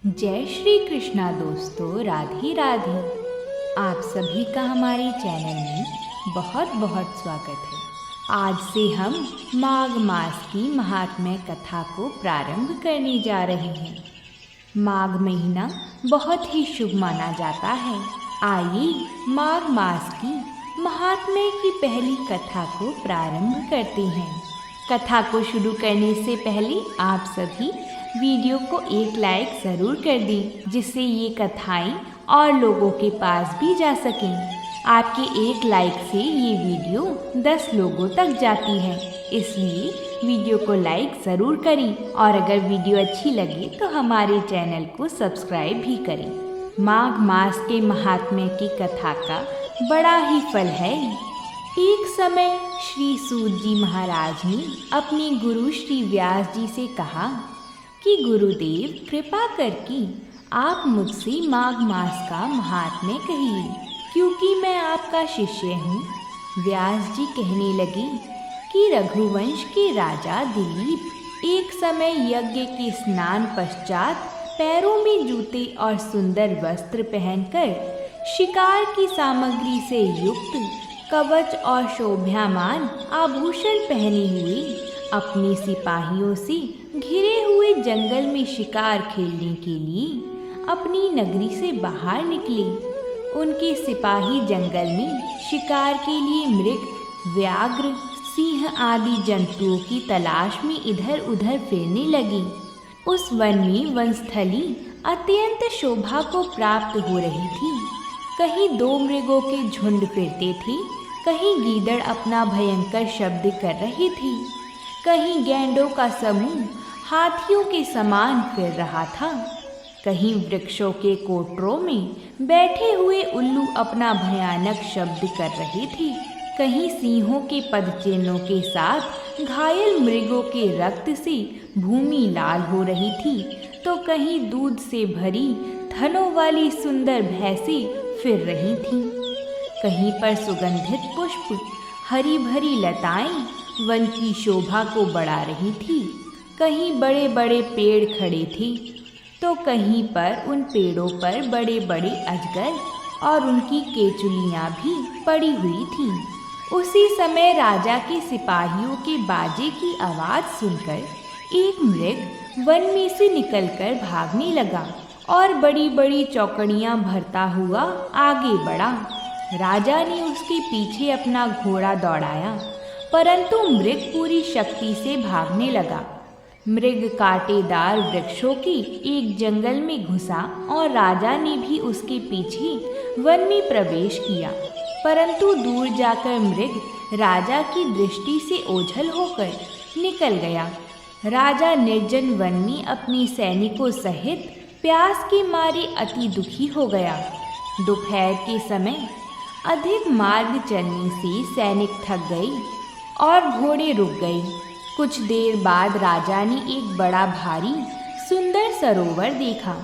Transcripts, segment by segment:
जय श्री कृष्णा दोस्तों, राधे राधे। आप सभी का हमारे चैनल में बहुत बहुत स्वागत है। आज से हम माघ मास की महात्म्य कथा को प्रारंभ करने जा रहे हैं। माघ महीना बहुत ही शुभ माना जाता है। आइए माघ मास की महात्म्य की पहली कथा को प्रारंभ करते हैं। कथा को शुरू करने से पहले आप सभी वीडियो को एक लाइक ज़रूर कर दें, जिससे ये कथाएं और लोगों के पास भी जा सकें। आपके एक लाइक से ये वीडियो 10 लोगों तक जाती है, इसलिए वीडियो को लाइक ज़रूर करें और अगर वीडियो अच्छी लगे तो हमारे चैनल को सब्सक्राइब भी करें। माघ मास के महात्म्य की कथा का बड़ा ही फल है। एक समय श्री सूत जी महाराज ने अपने गुरु श्री व्यास जी से कहा कि गुरुदेव, कृपा करके आप मुझसे माघ मास का महात्म्य कहिए, क्योंकि मैं आपका शिष्य हूँ। व्यास जी कहने लगे कि रघुवंश के राजा दिलीप एक समय यज्ञ के स्नान पश्चात पैरों में जूते और सुंदर वस्त्र पहनकर शिकार की सामग्री से युक्त कवच और शोभायमान आभूषण पहने हुए अपने सिपाहियों से घिरे हुए जंगल में शिकार खेलने के लिए अपनी नगरी से बाहर निकले। उनके सिपाही जंगल में शिकार के लिए मृग, व्याघ्र, सिंह आदि जंतुओं की तलाश में इधर उधर फिरने लगे। उस वन में वनस्थली अत्यंत शोभा को प्राप्त हो रही थी। कहीं 2 मृगों के झुंड फिरते थे, कहीं गीदड़ अपना भयंकर शब्द कर रही थी, कहीं गैंडों का समूह हाथियों के समान फिर रहा था, कहीं वृक्षों के कोटरों में बैठे हुए उल्लू अपना भयानक शब्द कर रहे थे, कहीं सिंहों के पदचिन्हों के साथ घायल मृगों के रक्त से भूमि लाल हो रही थी, तो कहीं दूध से भरी थनों वाली सुंदर भैंसें फिर रही थीं। कहीं पर सुगंधित पुष्प, हरी भरी लताएं वन की शोभा को बढ़ा रही थी, कहीं बड़े बड़े पेड़ खड़े थे, तो कहीं पर उन पेड़ों पर बड़े बड़े अजगर और उनकी केचुलियां भी पड़ी हुई थीं। उसी समय राजा के सिपाहियों के बाजे की आवाज़ सुनकर एक मृग वन में से निकलकर भागने लगा और बड़ी बड़ी चौकड़ियां भरता हुआ आगे बढ़ा। राजा ने उसके पीछे अपना घोड़ा दौड़ाया, परंतु मृग पूरी शक्ति से भागने लगा। मृग कांटेदार वृक्षों के एक जंगल में घुसा और राजा ने भी उसके पीछे वन में प्रवेश किया, परंतु दूर जाकर मृग राजा की दृष्टि से ओझल होकर निकल गया। राजा निर्जन वन में अपने सैनिकों सहित प्यास के मारे अति दुखी हो गया। दोपहर के समय अधिक मार्ग चलने से सैनिक थक गए और घोड़े रुक गए। कुछ देर बाद राजा ने एक बड़ा भारी सुंदर सरोवर देखा,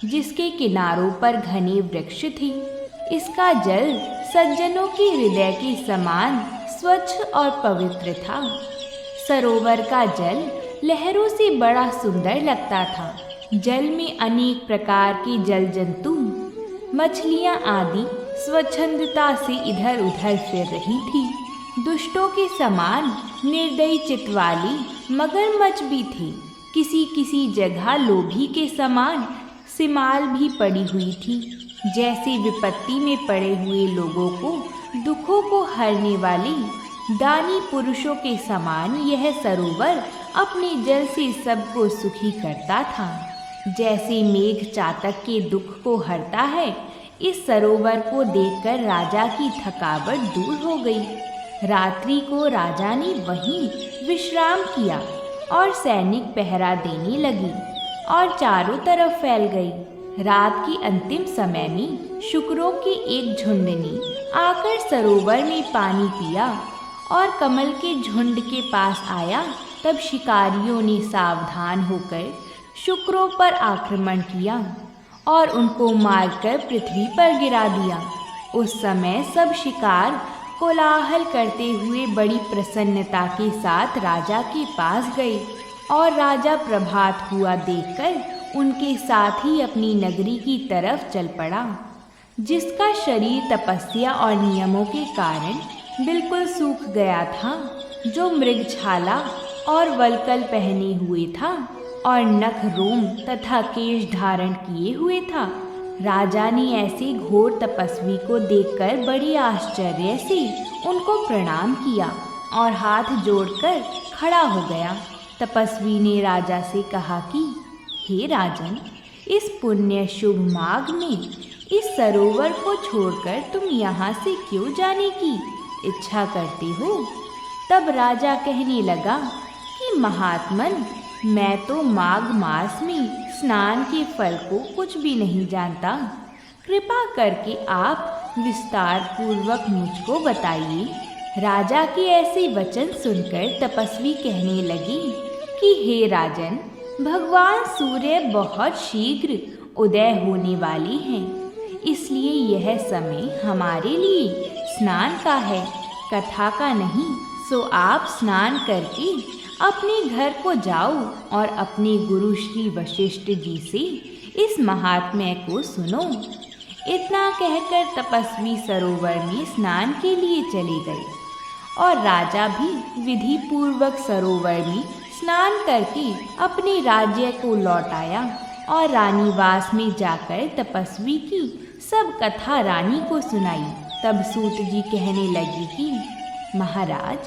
जिसके किनारों पर घने वृक्ष थे। इसका जल सज्जनों के हृदय के समान स्वच्छ और पवित्र था। सरोवर का जल लहरों से बड़ा सुंदर लगता था। जल में अनेक प्रकार के जल जंतु, मछलियां आदि स्वच्छंदता से इधर उधर फिर रही थी। दुष्टों के समान निर्दयी चित्त वाली मगरमच्छ भी थे। किसी किसी जगह लोभी के समान सिमाल भी पड़ी हुई थी। जैसे विपत्ति में पड़े हुए लोगों को दुखों को हरने वाले दानी पुरुषों के समान यह सरोवर अपने जल से सबको सुखी करता था। जैसे मेघ चातक के दुख को हरता है, इस सरोवर को देखकर राजा की थकावट दूर हो गई। रात्रि को राजा ने वहीं विश्राम किया और सैनिक पहरा देने लगे और चारों तरफ फैल गई। रात के अंतिम समय में शुकरों के एक झुंड ने आकर सरोवर में पानी पिया और कमल के झुंड के पास आया। तब शिकारियों ने सावधान होकर शुकरों पर आक्रमण किया और उनको मारकर पृथ्वी पर गिरा दिया। उस समय सब शिकार कोलाहल करते हुए बड़ी प्रसन्नता के साथ राजा के पास गए और राजा प्रभात हुआ देखकर उनके साथ ही अपनी नगरी की तरफ चल पड़ा, जिसका शरीर तपस्या और नियमों के कारण बिल्कुल सूख गया था, जो मृगछाला और वल्कल पहने हुए था और नख रोम तथा केश धारण किए हुए था। राजा ने ऐसे घोर तपस्वी को देखकर बड़ी आश्चर्य से उनको प्रणाम किया और हाथ जोड़कर खड़ा हो गया। तपस्वी ने राजा से कहा कि हे राजन, इस पुण्य शुभ माघ में इस सरोवर को छोड़कर तुम यहाँ से क्यों जाने की इच्छा करते हो? तब राजा कहने लगा कि महात्मन, मैं तो माघ मास में स्नान के फल को कुछ भी नहीं जानता। कृपा करके आप विस्तार पूर्वक मुझको बताइए। राजा के ऐसे वचन सुनकर तपस्वी कहने लगी कि हे राजन, भगवान सूर्य बहुत शीघ्र उदय होने वाले हैं, इसलिए यह समय हमारे लिए स्नान का है, कथा का नहीं। सो आप स्नान करके अपने घर को जाओ और अपने गुरु श्री वशिष्ठ जी से इस महात्म्य को सुनो। इतना कहकर तपस्वी सरोवर में स्नान के लिए चले गए और राजा भी विधि पूर्वक सरोवर में स्नान करके अपने राज्य को लौट आया और रानीवास में जाकर तपस्वी की सब कथा रानी को सुनाई। तब सूत जी कहने लगी कि महाराज,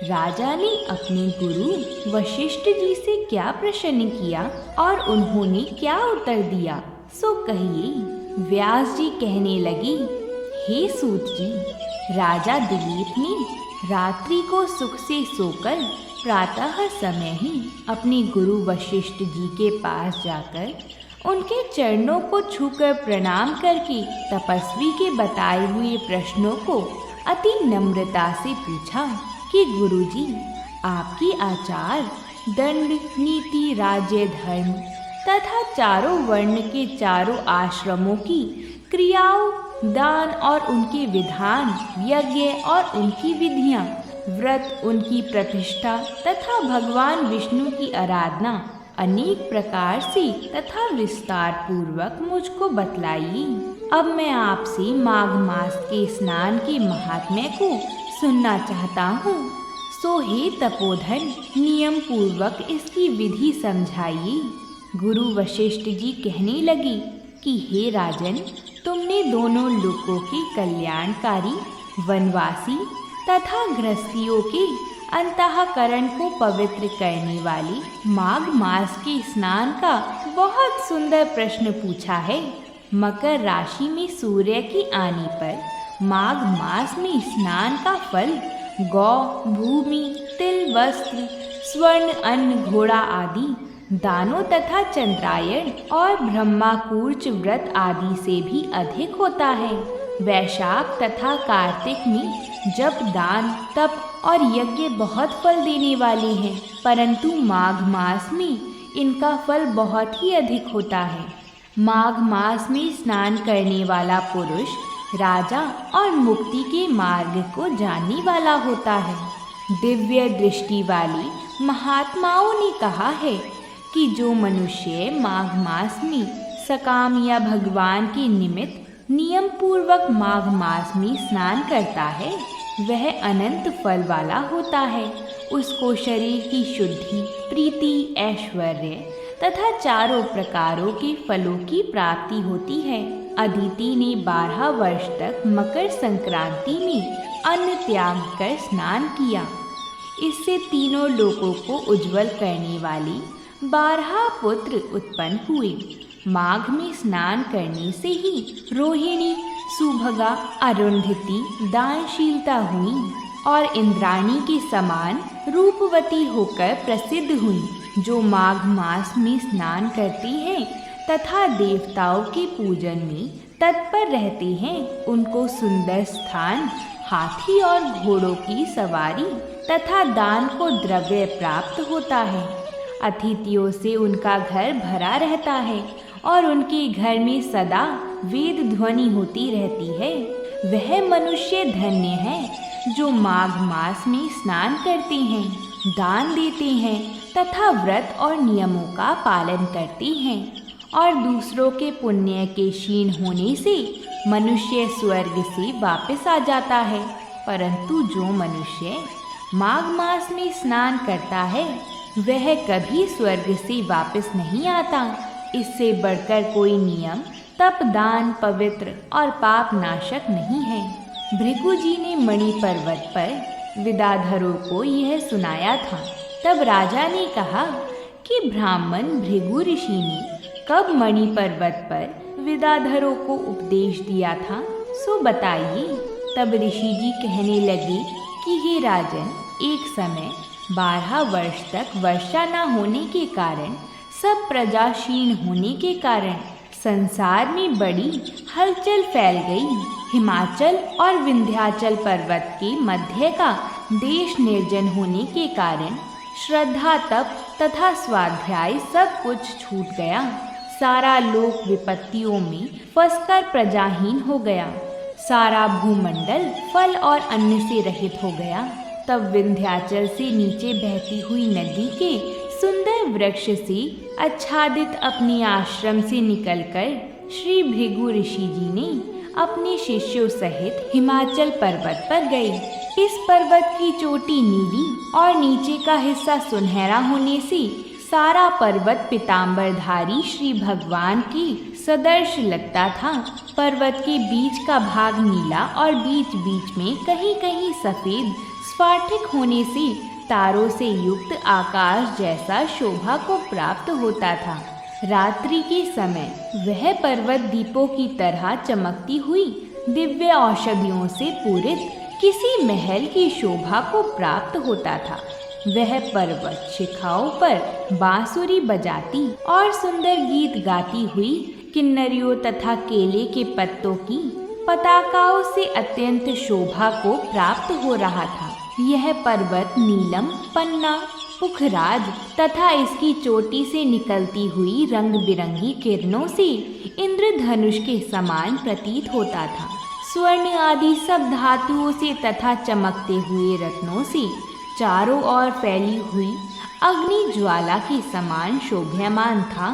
राजा ने अपने गुरु वशिष्ठ जी से क्या प्रश्न किया और उन्होंने क्या उत्तर दिया, सो कहिए। व्यास जी कहने लगी, हे सूत जी, राजा दिलीप ने रात्रि को सुख से सोकर प्रातः समय ही अपने गुरु वशिष्ठ जी के पास जाकर उनके चरणों को छूकर प्रणाम करके तपस्वी के बताए हुए प्रश्नों को अति नम्रता से पूछा कि गुरुजी, आपकी आचार, दंड, नीति, राज्य, धर्म तथा चारों वर्ण के चारों आश्रमों की क्रियाओं, दान और उनके विधान, यज्ञ और उनकी विधियां, व्रत, उनकी प्रतिष्ठा तथा भगवान विष्णु की आराधना अनेक प्रकार से तथा विस्तार पूर्वक मुझको बतलाइए। अब मैं आपसे माघ मास के स्नान के महात्म्य को सुनना चाहता हूँ। सो हे तपोधन, नियम पूर्वक इसकी विधि समझाइए। गुरु वशिष्ठ जी कहने लगे कि हे राजन, तुमने दोनों लोकों के कल्याणकारी, वनवासी तथा गृहस्थियों के अंतःकरण को पवित्र करने वाले माघ मास के स्नान का बहुत सुंदर प्रश्न पूछा है। मकर राशि में सूर्य के आने पर माघ मास में स्नान का फल गौ, भूमि, तिल, वस्त्र, स्वर्ण, अन्न, घोड़ा आदि दानों तथा चंद्रायण और ब्रह्माकूर्च व्रत आदि से भी अधिक होता है। वैशाख तथा कार्तिक में जप, दान, तप और यज्ञ बहुत फल देने वाले हैं, परंतु माघ मास में इनका फल बहुत ही अधिक होता है। माघ मास में स्नान करने वाला पुरुष राजा और मुक्ति के मार्ग को जानने वाला होता है। दिव्य दृष्टि वाले महात्माओं ने कहा है कि जो मनुष्य माघ मास में सकाम या भगवान के निमित्त नियम पूर्वक माघ मास में स्नान करता है, वह अनंत फल वाला होता है। उसको शरीर की शुद्धि, प्रीति, ऐश्वर्य तथा चारों प्रकारों के फलों की प्राप्ति होती है। अदिति ने 12 वर्ष तक मकर संक्रांति में अन्न त्याग कर स्नान किया। इससे तीनों लोकों को उज्जवल करने वाले 12 पुत्र उत्पन्न हुए। माघ में स्नान करने से ही रोहिणी, सुभगा, अरुंधति दानशीलता हुई और इंद्राणी के समान रूपवती होकर प्रसिद्ध हुई। जो माघ मास में स्नान करती हैं तथा देवताओं के पूजन में तत्पर रहते हैं, उनको सुंदर स्थान, हाथी और घोड़ों की सवारी तथा दान को द्रव्य प्राप्त होता है। अतिथियों से उनका घर भरा रहता है और उनके घर में सदा वेद ध्वनि होती रहती है। वह मनुष्य धन्य है जो माघ मास में स्नान करते हैं, दान देते हैं तथा व्रत और नियमों का पालन करते हैं। और दूसरों के पुण्य के क्षीण होने से मनुष्य स्वर्ग से वापस आ जाता है, परंतु जो मनुष्य माघ मास में स्नान करता है वह कभी स्वर्ग से वापस नहीं आता। इससे बढ़कर कोई नियम, तप, दान, पवित्र और पाप नाशक नहीं है। भृगु जी ने मणि पर्वत पर विदाधरों को यह सुनाया था। तब राजा ने कहा कि ब्राह्मण भृगु ऋषि ने कब मणि पर्वत पर विदाधरों को उपदेश दिया था, सो बताइए। तब ऋषि जी कहने लगे कि हे राजन, एक समय 12 वर्ष तक वर्षा न होने के कारण, सब प्रजा क्षीण होने के कारण संसार में बड़ी हलचल फैल गई। हिमाचल और विंध्याचल पर्वत के मध्य का देश निर्जन होने के कारण श्रद्धा, तप तथा स्वाध्याय सब कुछ छूट गया। सारा लोक विपत्तियों में फंसकर प्रजाहीन हो गया। सारा भूमंडल फल और अन्न से रहित हो गया। तब विंध्याचल से नीचे बहती हुई नदी के सुंदर वृक्ष से आच्छादित अपने आश्रम से निकलकर श्री भृगु ऋषि जी ने अपने शिष्यों सहित हिमाचल पर्वत पर गए। इस पर्वत की चोटी नीली और नीचे का हिस्सा सुनहरा होने से सारा पर्वत पीतांबरधारी श्री भगवान के सदर्श लगता था। पर्वत के बीच का भाग नीला और बीच बीच में कहीं कहीं सफेद स्फाटिक होने से तारों से युक्त आकाश जैसा शोभा को प्राप्त होता था। रात्रि के समय वह पर्वत दीपों की तरह चमकती हुई दिव्य औषधियों से पूरित किसी महल की शोभा को प्राप्त होता था। वह पर्वत शिखाओं पर बांसुरी बजाती और सुंदर गीत गाती हुई किन्नरियों तथा केले के पत्तों की पताकाओं से अत्यंत शोभा को प्राप्त हो रहा था। यह पर्वत नीलम, पन्ना, पुखराज तथा इसकी चोटी से निकलती हुई रंग बिरंगी किरणों से इंद्रधनुष के समान प्रतीत होता था। स्वर्ण आदि सब धातुओं से तथा चमकते हुए रत्नों से चारों ओर फैली हुई अग्नि ज्वाला के समान शोभ्यमान था।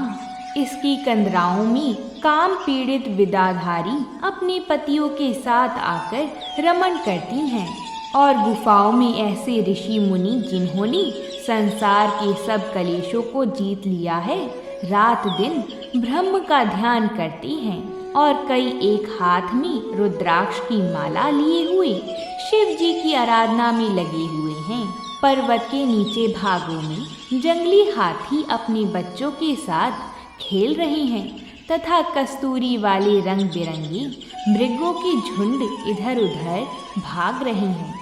इसकी कंदराओं में काम पीड़ित विदाधारी अपने पतियों के साथ आकर रमण करती हैं और गुफाओं में ऐसे ऋषि मुनि जिन्होंने संसार के सब कलेशों को जीत लिया है, रात दिन ब्रह्म का ध्यान करती हैं और कई एक हाथ में रुद्राक्ष की माला लिए हुए शिव जी की आराधना में लगे हुए हैं। पर्वत के नीचे भागों में जंगली हाथी अपने बच्चों के साथ खेल रहे हैं तथा कस्तूरी वाले रंग बिरंगे मृगों के झुंड इधर उधर भाग रहे हैं।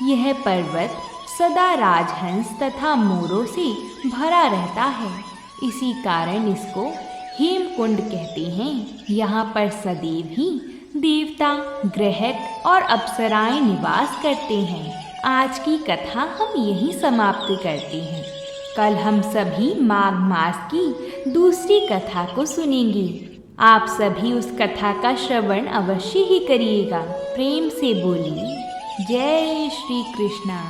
यह पर्वत सदा राजहंस तथा मोरों से भरा रहता है, इसी कारण इसको हेमकुंड कहते हैं। यहाँ पर सदैव ही देवता, ग्रहक और अप्सराएं निवास करते हैं। आज की कथा हम यहीं समाप्त करते हैं। कल हम सभी माघ मास की दूसरी कथा को सुनेंगे। आप सभी उस कथा का श्रवण अवश्य ही करिएगा। प्रेम से बोलिए जय श्री कृष्णा।